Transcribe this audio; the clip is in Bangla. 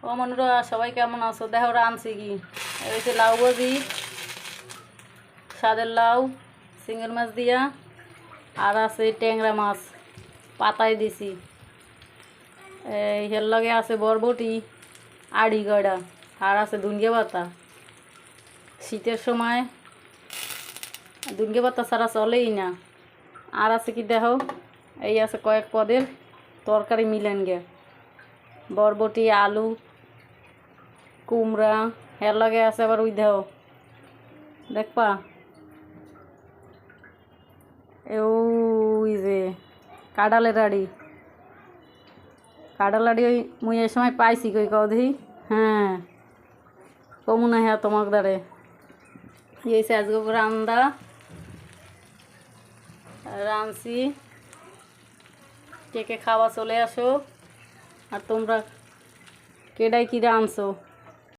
ও মনুরা সবাই কেমন আছো? দেখো রাঁধছি কি, এই যে লাউ ভাজি, স্বাদের লাউ চিংড়ি মাছ দিয়া, আর আছে ট্যাংরা মাছ পাতায় দিছি। এর লগে আছে বরবটি আড়ি গড়া, আর আছে ধুনগে পাতা। শীতের সময় ধুনগে পাতা ছাড়া চলেই না। আর আছে কি দেখো, এই আছে কয়েক পদের তরকারি মিলেন গে, বরবটি আলু কুমড়া, এর লগে আছে আবার ওই দেও দেখবা ওই যে কাঁঠালের আড়ি। কাঁঠাল আড়ি ওই মুই এই সময় পাইছি কই কদি। হ্যাঁ কমু না, হ্যাঁ তোমার দ্বারে এই আজকে রান্দা রাঁধছি। কে কে খাওয়া চলে আসো। আর তোমরা কেডাই কি রাঁধছো?